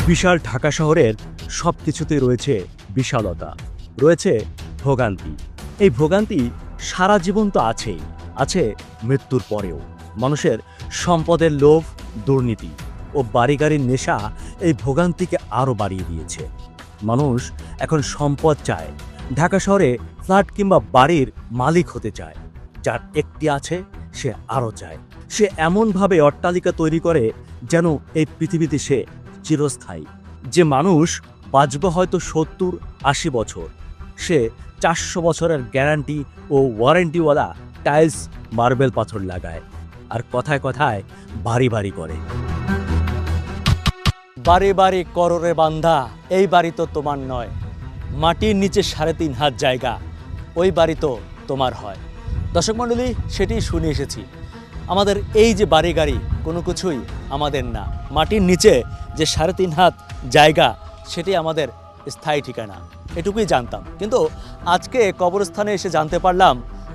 বিশাল ঢাকা শহরের সব কিছুতেই রয়েছে বিশালতা, রয়েছে ভোগান্তি। এই ভোগান্তি সারা জীবন তো আছেই, আছে মৃত্যুর পরেও। মানুষের সম্পদের লোভ, দুর্নীতি ও বাড়ি গাড়ির নেশা এই ভোগান্তিকে আরও বাড়িয়ে দিয়েছে। মানুষ এখন সম্পদ চায়, ঢাকা শহরে ফ্ল্যাট কিংবা বাড়ির মালিক হতে চায়। যার একটি আছে সে আরও চায়। সে এমনভাবে অট্টালিকা তৈরি করে যেন এই পৃথিবীতে সে চিরস্থায়ী। যে মানুষ বাঁচবে হয়তো 70-80 বছর, সে 400 বছরের গ্যারান্টি ও ওয়ারেন্টিওয়ালা টাইলস, মার্বেল পাথর লাগায়, আর কথায় কথায় বাড়ি বাড়ি করে। বাড়ি বাড়ি কররে বান্ধা, এই বাড়ি তো তোমার নয়। মাটির নিচে 3.5 হাত জায়গা, ওই বাড়ি তো তোমার হয়। দর্শক মণ্ডলী, সেটি শুনে এসেছি। আমাদের এই যে বাড়ি গাড়ি কোনো কিছুই আমাদের না। মাটির নিচে যে 3.5 হাত জায়গা, সেটি আমাদের স্থায়ী ঠিকানা, এটুকুই জানতাম। কিন্তু আজকে কবরস্থানে এসে জানতে পারলাম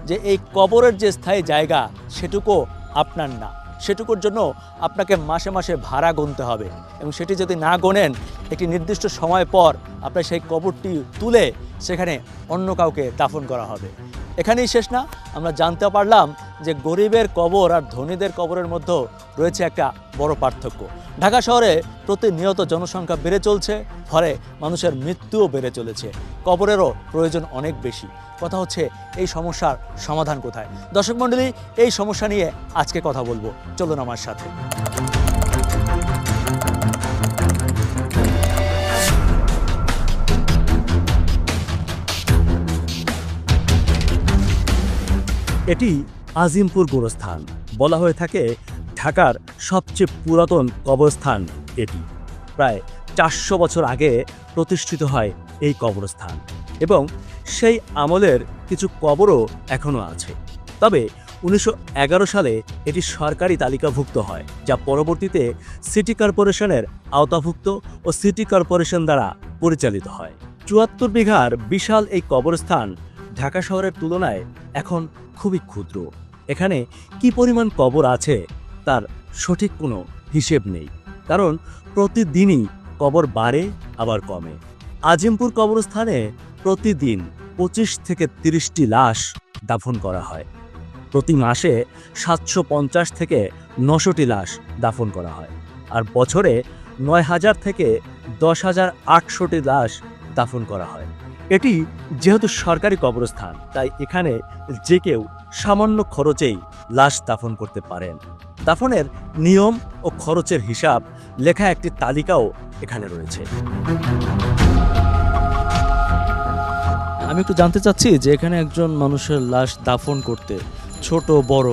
যে এই কবরের যে স্থায়ী জায়গা সেটুকু আপনার না। সেটুকুর জন্য আপনাকে মাসে মাসে ভাড়া গুনতে হবে, এবং সেটি যদি না গোনেন একটি নির্দিষ্ট সময় পর আপনার সেই কবরটি তুলে সেখানে অন্য কাউকে দাফন করা হবে। এখানেই শেষ না, আমরা জানতে পারলাম যে গরিবের কবর আর ধনীদের কবরের মধ্যে রয়েছে একটা বড় পার্থক্য। ঢাকা শহরে প্রতিনিয়ত জনসংখ্যা বেড়ে চলছে, ফলে মানুষের মৃত্যুও বেড়ে চলেছে, কবরেরও প্রয়োজন অনেক বেশি। কথা হচ্ছে এই সমস্যার সমাধান কোথায়? দর্শক মণ্ডলী, এই সমস্যা নিয়ে আজকে কথা বলবো, চলুন আমার সাথে। এটি আজিমপুর গোরস্থান, বলা হয়ে থাকে ঢাকার সবচেয়ে পুরাতন কবরস্থান এটি। প্রায় 400 বছর আগে প্রতিষ্ঠিত হয় এই কবরস্থান, এবং সেই আমলের কিছু কবরও এখনও আছে। তবে 1911 সালে এটি সরকারি তালিকাভুক্ত হয়, যা পরবর্তীতে সিটি কর্পোরেশনের আওতাভুক্ত ও সিটি কর্পোরেশন দ্বারা পরিচালিত হয়। 74 বিঘার বিশাল এই কবরস্থান ঢাকা শহরের তুলনায় এখন খুবই ক্ষুদ্র। এখানে কি পরিমাণ কবর আছে তার সঠিক কোনো হিসেব নেই, কারণ প্রতিদিনই কবর বাড়ে আবার কমে। আজিমপুর কবরস্থানে প্রতিদিন 25 থেকে 30টি লাশ দাফন করা হয়। প্রতি মাসে 750 থেকে 900টি লাশ দাফন করা হয়, আর বছরে 9000 থেকে 10,800টি লাশ দাফন করা হয়। এটি যেহেতু সরকারি কবরস্থান, তাই এখানে যে কেউ সামান্য খরচেই লাশ দাফন করতে পারেন। দাফনের নিয়ম ও খরচের হিসাব লেখা একটি তালিকাও এখানে রয়েছে। আমি একটু জানতে চাচ্ছি যে এখানে একজন মানুষের লাশ দাফন করতে ছোট বড়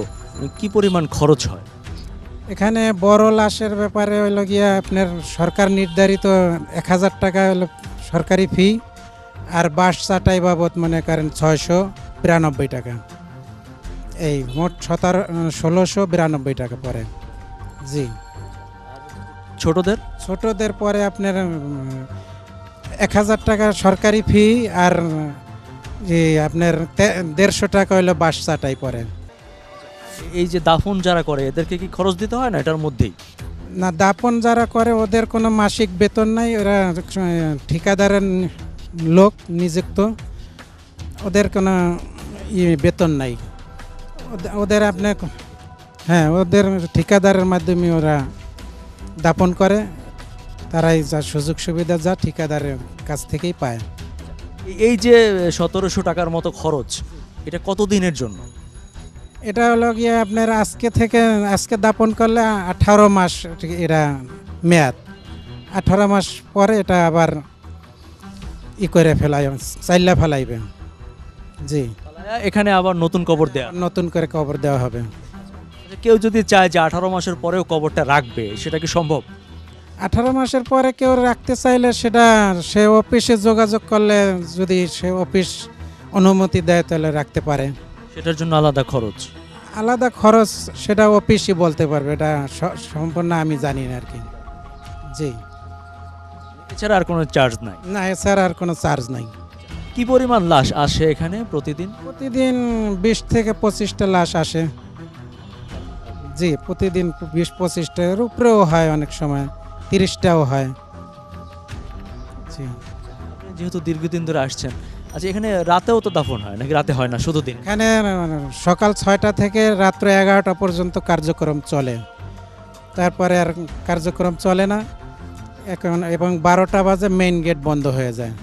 কি পরিমাণ খরচ হয়? এখানে বড় লাশের ব্যাপারে হইল গিয়া আপনার সরকার নির্ধারিত 1000 টাকা হলো সরকারি ফি, আর বাস চাটাই বাবদ মনে করেন 692 টাকা, এই মোট 1692 টাকা পড়ে। জি। ছোটদের পরে আপনার 1000 টাকা সরকারি ফি, আর আপনার 150 টাকা হলো বাস চাটাই পড়ে। এই যে দাফন যারা করে এদেরকে কি খরচ দিতে হয় না এটার মধ্যেই? না, দাফন যারা করে ওদের কোনো মাসিক বেতন নাই, ওরা ঠিকাদারের লোক নিযুক্ত, ওদের কোনো বেতন নাই। ওদের আপনার ওদের ঠিকাদারের মাধ্যমে ওরা দাপন করে, তারাই যা সুযোগ সুবিধা যা ঠিকাদারের কাছ থেকেই পায়। এই যে 1700 টাকার মতো খরচ, এটা কত দিনের জন্য? এটা হলো গিয়ে আপনার আজকে দাপন করলে 18 মাস এরা মেয়াদ। 18 মাস পরে এটা আবার করে চাইলা ফেলাইবে। জি। এখানে আবার নতুন করে কবর দেওয়া হবে। কেউ যদি চায় যে 18 মাসের পরেও কবরটা রাখবে, সেটা কি সম্ভব? 18 মাসের পরে কেউ রাখতে চাইলে সেটা সে অফিসে যোগাযোগ করলে, যদি সে অফিস অনুমতি দেয় তাহলে রাখতে পারে। সেটার জন্য আলাদা খরচ সেটা অফিসই বলতে পারবে, এটা সম্পূর্ণ আমি জানি না আর কি। জি। এছাড়া আর কোনো চার্জ নাই? না, এছাড়া আর কোনো চার্জ নাই। কি পরিমাণ লাশ আসে এখানে প্রতিদিন? 20 থেকে 25টা লাশ আসে। জি, প্রতিদিন 20-25টার উপরেও হয়, অনেক সময় 30টাও হয়। জি। আপনি যেহেতু দীর্ঘদিন ধরে আসছেন, আচ্ছা এখানে রাতেও তো দাফন হয় নাকি রাতে হয় না শুধু দিন? এখানে সকাল 6টা থেকে রাত্র 11টা পর্যন্ত কার্যক্রম চলে, তারপরে আর কার্যক্রম চলে না এখন, এবং 12টা বাজে মেইন গেট বন্ধ হয়ে যায়।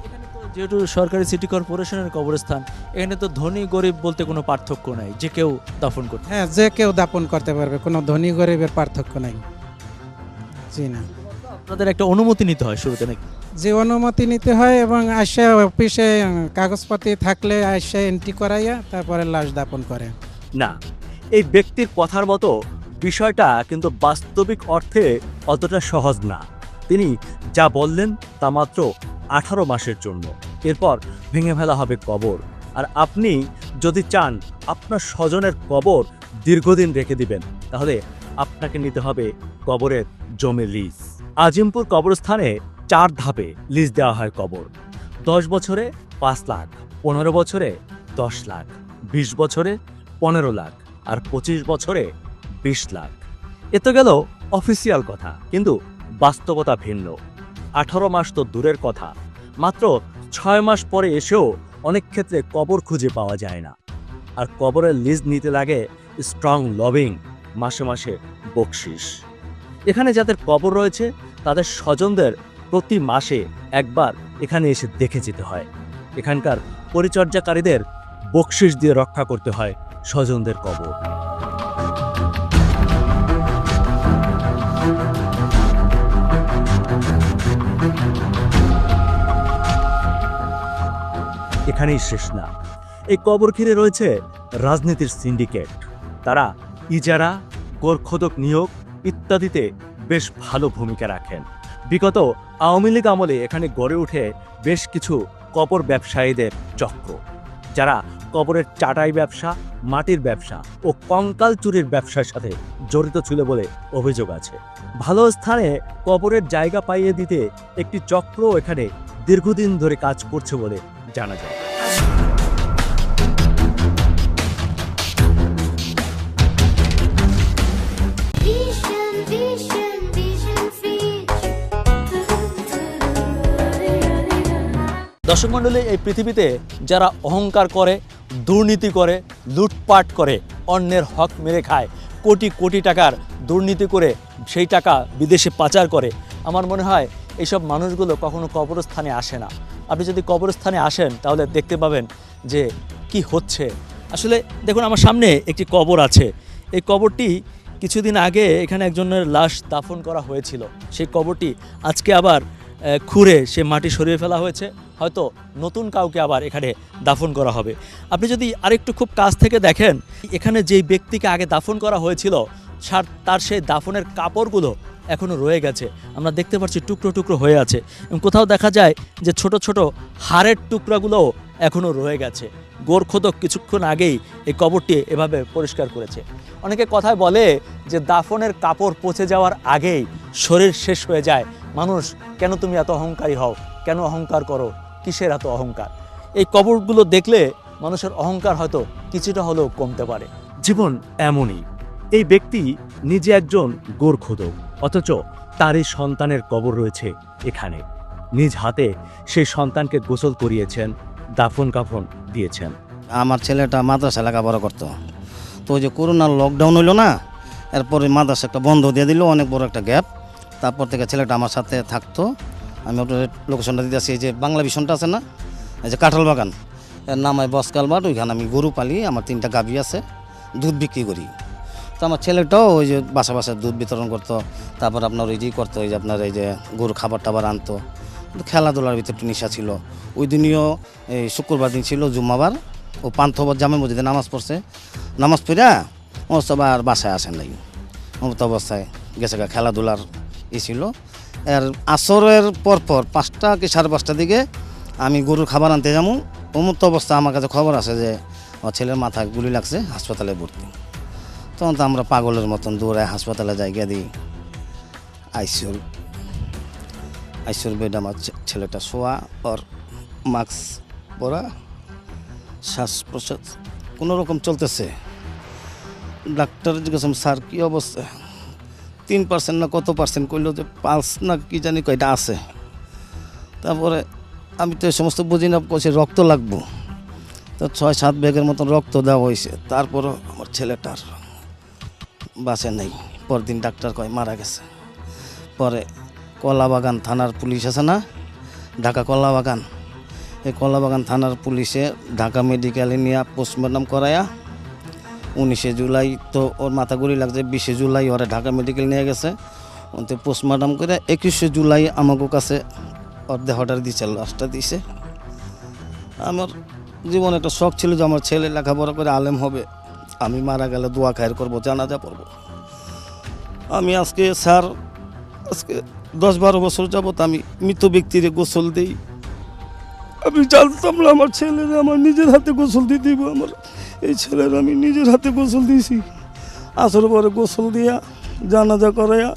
এখানে তো যেহেতু সরকারি সিটি কর্পোরেশনের কবরস্থান, এখানে তো ধনী গরিব বলতে কোনো পার্থক্য নাই, যে কেউ দাফন করতে। হ্যাঁ, যে কেউ দাপন করতে পারবে, কোনো ধনী গরিবের পার্থক্য নাই। জি না, আপনাদের একটা অনুমতি নিতে হয় শুরুতে নাকি? যে অনুমতি নিতে হয় এবং আসে অফিসে কাগজপাতি থাকলে আসে এন্ট্রি করাইয়া তারপরে লাশ দাপন করে। না, এই ব্যক্তির কথার মতো বিষয়টা কিন্তু বাস্তবিক অর্থে অতটা সহজ না। তিনি যা বললেন তা মাত্র 18 মাসের জন্য, এরপর ভেঙে ফেলা হবে কবর। আর আপনি যদি চান আপনার স্বজনের কবর দীর্ঘদিন রেখে দিবেন, তাহলে আপনাকে নিতে হবে কবরের জমি লিজ। আজিমপুর কবরস্থানে 4 ধাপে লিজ দেওয়া হয় কবর। 10 বছরে 5 লাখ, 15 বছরে 10 লাখ, 20 বছরে 15 লাখ, আর 25 বছরে 20 লাখ। এ তো গেল অফিসিয়াল কথা, কিন্তু বাস্তবতা ভিন্ন। 18 মাস তো দূরের কথা, মাত্র 6 মাস পরে এসেও অনেক ক্ষেত্রে কবর খুঁজে পাওয়া যায় না। আর কবরের লিজ নিতে লাগে স্ট্রং লবিং, মাসে মাসে বকশিস। এখানে যাদের কবর রয়েছে তাদের স্বজনদের প্রতি মাসে একবার এখানে এসে দেখে যেতে হয়। এখানকার পরিচর্যাকারীদের বকশিস দিয়ে রক্ষা করতে হয় স্বজনদের কবর। এখানেই শেষ না, এই কবর ঘিরে রয়েছে রাজনীতির সিন্ডিকেট। তারা ইজারা, গোরখোদক নিয়োগ ইত্যাদিতে বেশ ভালো ভূমিকা রাখেন। বিগত আওয়ামী লীগ আমলে এখানে গড়ে ওঠে বেশ কিছু কবর ব্যবসায়ীদের চক্র, যারা কবরের চাটাই ব্যবসা, মাটির ব্যবসা ও কঙ্কাল চুরির ব্যবসার সাথে জড়িত ছিল বলে অভিযোগ আছে। ভালো স্থানে কবরের জায়গা পাইয়ে দিতে একটি চক্র এখানে দীর্ঘদিন ধরে কাজ করছে বলে জানা যায়। Vision, vision, vision fish. দর্শক মণ্ডলী, এই পৃথিবীতে যারা অহংকার করে, দুর্নীতি করে, লুটপাট করে, অন্যের হক মেরে খায়, কোটি কোটি টাকার দুর্নীতি করে সেই টাকা বিদেশে পাচার করে, আমার মনে হয় এইসব মানুষগুলো কখনো কবরস্থানে আসে না। আপনি যদি কবরস্থানে আসেন তাহলে দেখতে পাবেন যে কি হচ্ছে। আসলে দেখুন, আমার সামনে একটি কবর আছে। এই কবরটি কিছুদিন আগে এখানে একজনের লাশ দাফন করা হয়েছিল। সেই কবরটি আজকে আবার খুঁড়ে সে মাটি সরিয়ে ফেলা হয়েছে, হয়তো নতুন কাউকে আবার এখানে দাফন করা হবে। আপনি যদি আরেকটু খুব কাছ থেকে দেখেন, এখানে যেই ব্যক্তিকে আগে দাফন করা হয়েছিল তার সেই দাফনের কাপড়গুলো এখনও রয়ে গেছে। আমরা দেখতে পাচ্ছি টুকরো টুকরো হয়ে আছে, এবং কোথাও দেখা যায় যে ছোট ছোট হাড়ের টুকরাগুলোও এখনও রয়ে গেছে। গোরখোদক কিছুক্ষণ আগেই এই কবরটি এভাবে পরিষ্কার করেছে। অনেকে কথায় বলে যে দাফনের কাপড় পচে যাওয়ার আগেই শরীর শেষ হয়ে যায়। মানুষ, কেন তুমি এত অহংকারী হও? কেন অহংকার করো? কিসের এত অহংকার? এই কবরগুলো দেখলে মানুষের অহংকার হয়তো কিছুটা হলেও কমতে পারে। জীবন এমনই। এই ব্যক্তি নিজে একজন গোরখোদক, অথচ তারই সন্তানের কবর রয়েছে এখানে। নিজ হাতে সেই সন্তানকে গোসল করিয়েছেন, দাফন কাফন দিয়েছেন। আমার ছেলেটা মাদ্রাসা লেখাপড়া করতো, তো ওই যে করোনার লকডাউন হইলো না, এরপরে মাদ্রাসা একটা বন্ধ দিয়ে দিল, অনেক বড় একটা গ্যাপ। তারপর থেকে ছেলেটা আমার সাথে থাকতো। আমি ওটার লোকেশনটা দিতেছি, এই যে বাংলা ভিশনটা আছে না, এই যে কাঁঠাল বাগান, এর নাম হয় বসকালবাট। ওইখানে আমি গরু পালি, আমার 3টা গাভী আছে, দুধ বিক্রি করি। তো আমার ছেলেটাও ওই যে বাসা বাসায় দুধ বিতরণ করতো, তারপর আপনার ওই যে করতো, ওই যে আপনার এই যে গরু খাবার টাবার আনতো। খেলাধুলার ভিতরে একটু নেশা ছিল। ওই দিনও এই শুক্রবার দিন ছিল জুম্মাবার, ও পান্থবার জামে মসজিদে নামাজ পড়ছে, নামাজ পড়া ও সব আর বাসায় আসেন নাই, অমত অবস্থায় গেছে খেলাধুলার ছিল। এর আসরের পরপর 5টা কি 5:30টার দিকে আমি গরুর খাবার আনতে যাবো, অমত অবস্থা আমার কাছে খবর আছে যে আমার ছেলের মাথায় গুলি লাগছে, হাসপাতালে ভর্তি। তখন তো আমরা পাগলের মতন দৌড়ায় হাসপাতালে জায়গা দিই। আইসিউর বেড, আমার ছেলেটা শোয়া, ওর মাস্ক পরা, শ্বাস প্রশ্বাস কোনো রকম চলতেছে। ডাক্তার জিজ্ঞাসা, স্যার কী অবস্থা? 3% না কত পার্সেন্ট কইলো যে 5 না কি জানি কয়টা আছে। তারপরে আমি তো এই সমস্ত বুঝি না, কইছে রক্ত লাগবো, তো 6-7 ব্যাগের মতন রক্ত দেওয়া হয়েছে। তারপরও আমার ছেলেটার বাঁচে নেই। পরদিন ডাক্তার কয় মারা গেছে। পরে কলাবাগান থানার পুলিশ আছে না, ঢাকা কলাবাগান, এই কলাবাগান থানার পুলিশে ঢাকা মেডিকেলে নিয়ে পোস্টমর্টম করায়া 19 জুলাই তো ওর মাথা গুলি লাগছে, 20 জুলাই ওরা ঢাকা মেডিকেল নিয়ে গেছে। ওতে পোস্টমর্টম করে 21 জুলাই আমাকে কাছে ওর দেহটার দিছে, লাশটা দিছে। আমার জীবনে একটা শখ ছিল যে আমার ছেলে লেখাপড়া করে আলেম হবে, আমি মারা গেলে দোয়া খায়ের করবো, জানাজা পড়বো। আমি আজকে 10-12 বছর যাবত আমি মৃত ব্যক্তির গোসল দিই। আমি জানতাম না আমার ছেলেরা আমার নিজের হাতে গোসল দিয়ে দিব। আমার এই ছেলের আমি নিজের হাতে গোসল দিয়েছি। আসর পরে গোসল দিয়া জানাজা করাইয়া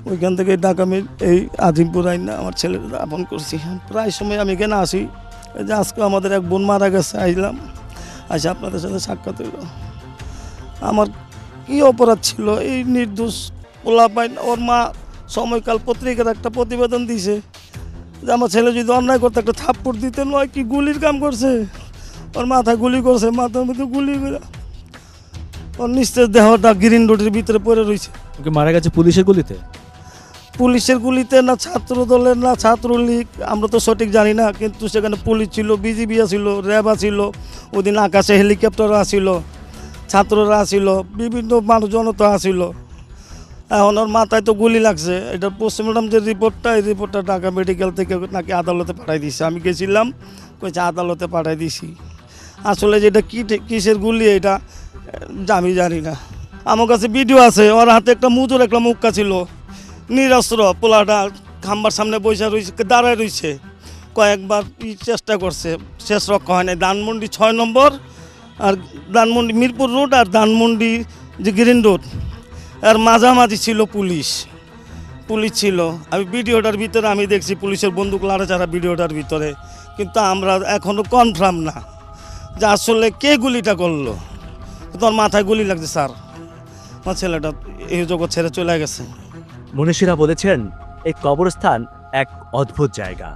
ওইখান থেকে ঢাকা এই আজিমপুর আইনা আমার ছেলেরা আপন করছি। প্রায় সময় আমি এখানে আসি। এই যে আজকে আমাদের এক বোন মারা গেছে, আইলাম, আসে আপনাদের সাথে সাক্ষাৎ হইল। আমার কী অপরাধ ছিল? এই নির্দোষ পোলাপাইন, ওর মা সময়কাল পত্রিকার একটা প্রতিবেদন দিছে যে আমার ছেলে যদি অন্যায় করতে একটা থাপ্পড় দিতে নয় কি গুলির কাম করছে, ওর মাথায় গুলি করছে, মাথার মধ্যে গুলি করে ওর নিস্তেজ দেহটা গ্রিন রোডের ভিতরে পড়ে রয়েছে। ওকে মারা গেছে পুলিশের গুলিতে? পুলিশের গুলিতে না ছাত্র দলের না ছাত্রলীগ, আমরা তো সঠিক জানি না, কিন্তু সেখানে পুলিশ ছিল, বিজিবি ছিল, র্যাব ছিল, ওদিন আকাশে হেলিকপ্টার আসিল, ছাত্ররা আসিল, বিভিন্ন মানুষজন তো আসিল। এখন ওর মাথায় তো গুলি লাগছে। এটা পোস্টমর্টম যে রিপোর্টটা, এই রিপোর্টটা ঢাকা মেডিকেল থেকে নাকি আদালতে পাঠাই দিছে। আমি গেছিলাম, কইছে আদালতে পাঠাই দিছি। আসলে যেটা কিসের গুলি এটা আমি জানি না। আমার কাছে ভিডিও আছে, ওর হাতে একটা মুজুর একটা মুক্কা ছিল, নিরস্ত্র, পোলাটা খাম্বার সামনে বসে রয়েছে, দাঁড়ায় রয়েছে। কয়েকবার চেষ্টা করছে, শেষ রক্ষা হয় নাই। ধানমন্ডি 6 নম্বর আর ধানমন্ডি মিরপুর রোড আর ধানমন্ডি যে গ্রিন রোড, আর মাঝামাঝি ছিল পুলিশ ছিল। আমি ভিডিওটার ভিতরে আমি দেখছি পুলিশের বন্দুক লাড়াচাড়া ভিডিওটার ভিতরে, কিন্তু আমরা এখনও কনফার্ম না যে আসলে কে গুলিটা করলো। তোর মাথায় গুলি লাগছে স্যার, আমার ছেলেটা এই জগৎ ছেড়ে চলে গেছে। মনীষীরা বলেছেন এই কবরস্থান এক অদ্ভুত জায়গা।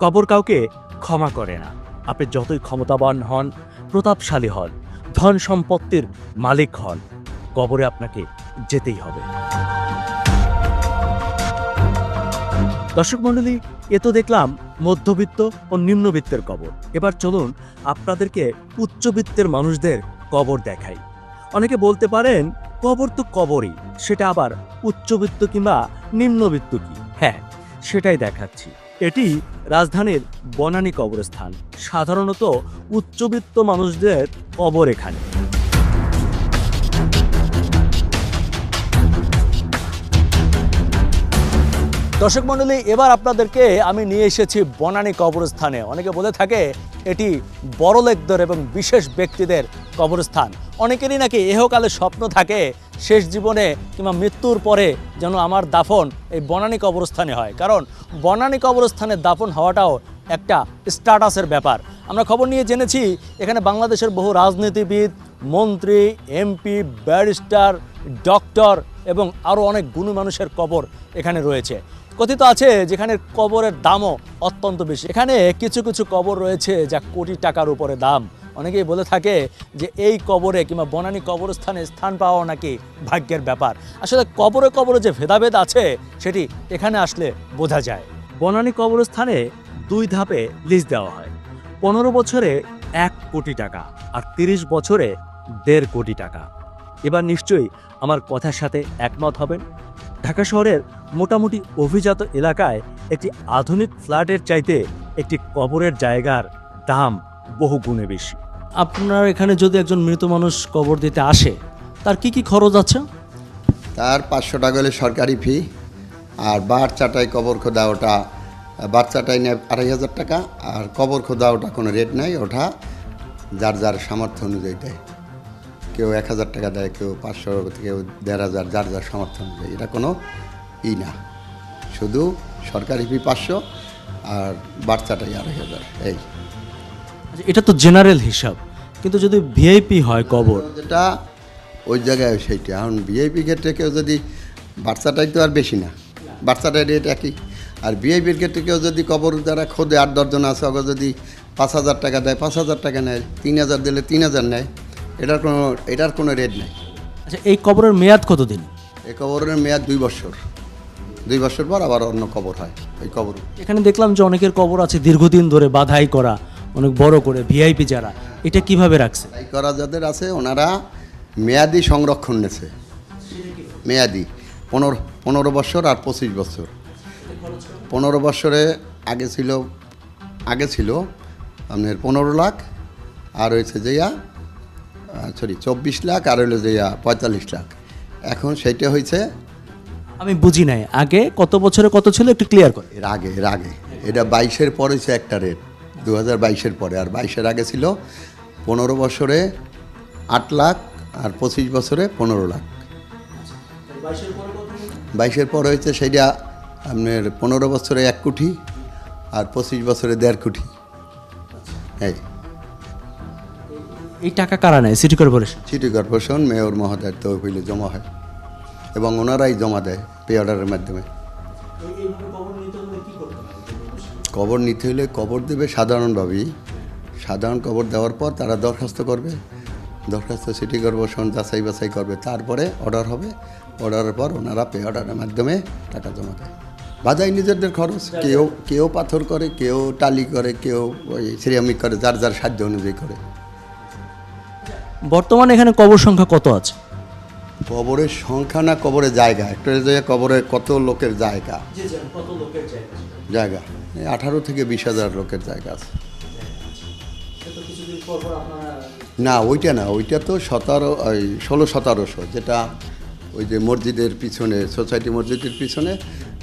কবর কাউকে ক্ষমা করে না। আপনি যতই ক্ষমতাবান হন, প্রতাপশালী হন, ধন সম্পত্তির মালিক হন, কবরে আপনাকে যেতেই হবে। দর্শক মণ্ডলী, এ তো দেখলাম মধ্যবিত্ত ও নিম্নবিত্তের কবর। এবার চলুন আপনাদেরকে উচ্চবিত্তের মানুষদের কবর দেখাই। অনেকে বলতে পারেন কবর তো কবরই, সেটা আবার উচ্চবিত্ত কিংবা নিম্নবিত্ত কি? হ্যাঁ, সেটাই দেখাচ্ছি। এটি রাজধানীর বনানী কবরস্থান। সাধারণত উচ্চবিত্ত মানুষদের কবর এখানে। দর্শক মণ্ডলী, এবার আপনাদেরকে আমি নিয়ে এসেছি বনানী কবরস্থানে। অনেকে বলে থাকে এটি বড়লোকদের এবং বিশেষ ব্যক্তিদের কবরস্থান। অনেকেরই নাকি এহকালে স্বপ্ন থাকে শেষ জীবনে কিংবা মৃত্যুর পরে যেন আমার দাফন এই বনানী কবরস্থানে হয়, কারণ বনানী কবরস্থানে দাফন হওয়াটাও একটা স্ট্যাটাসের ব্যাপার। আমরা খবর নিয়ে জেনেছি এখানে বাংলাদেশের বহু রাজনীতিবিদ, মন্ত্রী, এমপি, ব্যারিস্টার, ডক্টর এবং আরও অনেক গুণী মানুষের কবর এখানে রয়েছে। কথিত আছে যেখানে কবরের দামও অত্যন্ত বেশি। এখানে কিছু কিছু কবর রয়েছে যা কোটি টাকার উপরে দাম। অনেকেই বলে থাকে যে এই কবরে কিংবা বনানী কবরস্থানে স্থান পাওয়া নাকি ভাগ্যের ব্যাপার। আসলে কবরে কবরে যে ভেদাভেদ আছে সেটি এখানে আসলে বোঝা যায়। বনানী কবরস্থানে 2 ধাপে লিজ দেওয়া হয়। 15 বছরে 1 কোটি টাকা আর 30 বছরে 1.5 কোটি টাকা। এবার নিশ্চয়ই আমার কথার সাথে একমত হবেন। ঢাকা শহরের মোটামুটি অভিজাত এলাকায় একটি আধুনিক ফ্ল্যাটের চাইতে একটি কবরের জায়গার দাম বহু গুণে বেশি। আপনার এখানে যদি একজন মৃত মানুষ কবর দিতে আসে, তার কি কি খরচ আছে? তার 500 টাকা হলে সরকারি ফি, আর বার চাটাই কবর খোদা ওটা বার চাটাই নেয় 2500 টাকা, আর কবর খোদা ওটা কোনো রেট নাই, ওটা যার যার সামর্থ্য অনুযায়ী দেয়। কেউ 1000 টাকা দেয়, কেউ 500, কেউ 1500, যার যার সামর্থ্য অনুযায়ী। এটা কোনো না, শুধু সরকারি ফি 500 আর বার চাটাই 2500। এই এটা তো জেনারেল হিসাব, কিন্তু যদি ভিআইপি হয় কবর, যেটা ওই জায়গায় সেইটা এখন ভিআইপি ক্ষেত্রে কেউ যদি বাচ্চাটাই তো আর বেশি না, বাচ্চাটাই রেট একই। আর ভিআইপির ক্ষেত্রে কেউ যদি কবর যারা খোঁজে 8-10 জন আছে, ওকে যদি 5,000 টাকা দেয় 5,000 টাকা নেয়, 3,000 দিলে 3,000 নেয়, এটার কোনো রেট নেই। আচ্ছা, এই কবরের মেয়াদ কতদিন? এই কবরের মেয়াদ 2 বছর, 2 বছর পর আবার অন্য কবর হয় ওই কবর। এখানে দেখলাম যে অনেকের কবর আছে দীর্ঘদিন ধরে বাধাই করা, অনেক বড় করে, ভিআইপি যারা, এটা কিভাবে রাখছে? তাই করা যাদের আছে ওনারা মেয়াদি সংরক্ষণ নেছে, মেয়াদি 15 বছর আর 25 বছর। 15 বছরে আগে ছিল আপনার 15 লাখ, আর হয়েছে যেয়া 24 লাখ, আর হইলো যেয়া 45 লাখ। এখন সেইটা হয়েছে আমি বুঝি নাই, আগে কত বছরে কত ছিল একটু ক্লিয়ার করে। এর আগে এটা 22-এর পরে হচ্ছে একটা রেট, 2022-এর পরে। আর 22-এর আগে ছিল 15 বছরে 8 লাখ, আর 25 বছরে 15 লাখ। 22-এর পরে হয়েছে সেইটা আপনার 15 বছরে 1 কোটি, আর 25 বছরে 1.5 কোটি। এই টাকা কারা নেয়? City corporation. City corporation, mayor মহোদয়ের তহবিলে জমা হয় এবং ওনারাই জমা দেয় পে অর্ডারের মাধ্যমে। কবর নিতে হলে কবর দেবে সাধারণভাবেই, সাধারণ কবর দেওয়ার পর তারা দরখাস্ত করবে, দরখাস্ত সিটি কর্পোরেশন যাচাই বাছাই করবে, তারপরে অর্ডার হবে, অর্ডারের পর ওনারা পে অর্ডারের মাধ্যমে টাকা জমা দেয়। বাজায় নিজেদের খরচ, কেউ পাথর করে, কেউ টালি করে, কেউ ওই সিরামিক করে, যার যার সাধ্য অনুযায়ী করে। বর্তমানে এখানে কবর সংখ্যা কত আছে? কবরের সংখ্যা না, কবরের জায়গা, একটা জায়গায় কবরে কত লোকের জায়গা, জায়গা 18 থেকে 20,000 লোকের জায়গা আছে। না ওইটা না, ওইটা তো 16-1700, যেটা ওই যে মসজিদের পিছনে, সোসাইটি মসজিদের পিছনে,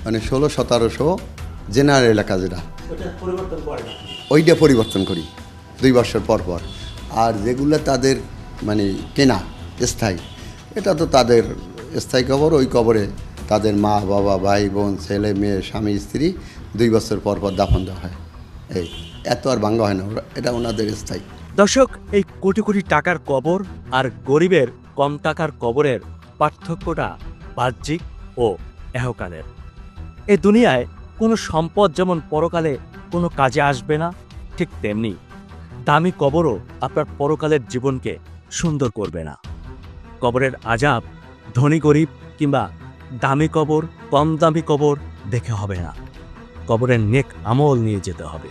মানে 16-1700 জেনারেল এলাকা যেটা, ওইটা পরিবর্তন করি 2 বছর পর পর। আর যেগুলো তাদের মানে কেনা স্থায়ী, এটা তো তাদের স্থায়ী কবর, ওই কবরে তাদের মা বাবা ভাই বোন ছেলে মেয়ে স্বামী স্ত্রী 2 বছর পর পর দাফন দেওয়া হয়। এই এত আর ভাঙ্গা হয় না, এটা ওনাদের স্থায়ী। দর্শক, এই কোটি কোটি টাকার কবর আর গরিবের কম টাকার কবরের পার্থক্যটা বাহ্যিক ও এহকালের। এই দুনিয়ায় কোনো সম্পদ যেমন পরকালে কোনো কাজে আসবে না, ঠিক তেমনি দামি কবরও আপনার পরকালের জীবনকে সুন্দর করবে না। কবরের আযাব ধনী গরিব কিংবা দামি কবর কম দামি কবর দেখে হবে না, কবরের নেক আমল নিয়ে যেতে হবে।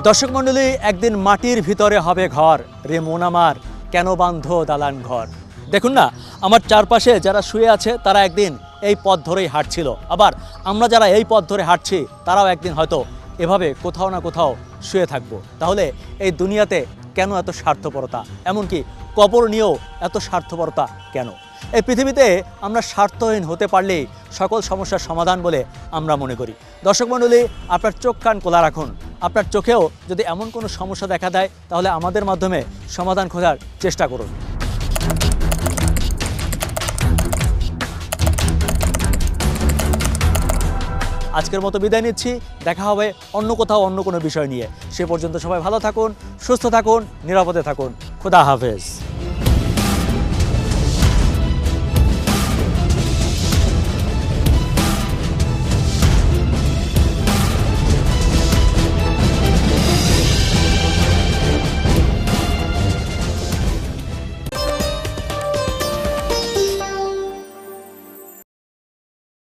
দর্শক মণ্ডলী, একদিন মাটির ভিতরে হবে ঘর, রে মন আমার কেন বাঁধো দালান ঘর। দেখুন না, আমার চারপাশে যারা শুয়ে আছে তারা একদিন এই পথ ধরেই হাঁটছিল, আবার আমরা যারা এই পথ ধরে হাঁটছি তারাও একদিন হয়তো এভাবে কোথাও না কোথাও শুয়ে থাকবো। তাহলে এই দুনিয়াতে কেন এত স্বার্থপরতা, এমনকি কবর নিয়েও এত স্বার্থপরতা কেন? এই পৃথিবীতে আমরা স্বার্থহীন হতে পারলেই সকল সমস্যার সমাধান বলে আমরা মনে করি। দর্শক মণ্ডলী, আপনার চোখ কান খোলা রাখুন, আপনার চোখেও যদি এমন কোনো সমস্যা দেখা দেয় তাহলে আমাদের মাধ্যমে সমাধান খোঁজার চেষ্টা করুন। আজকের মতো বিদায় নিচ্ছি, দেখা হবে অন্য কোথাও অন্য কোনো বিষয় নিয়ে। সে পর্যন্ত সবাই ভালো থাকুন, সুস্থ থাকুন, নিরাপদে থাকুন। খোদা হাফেজ।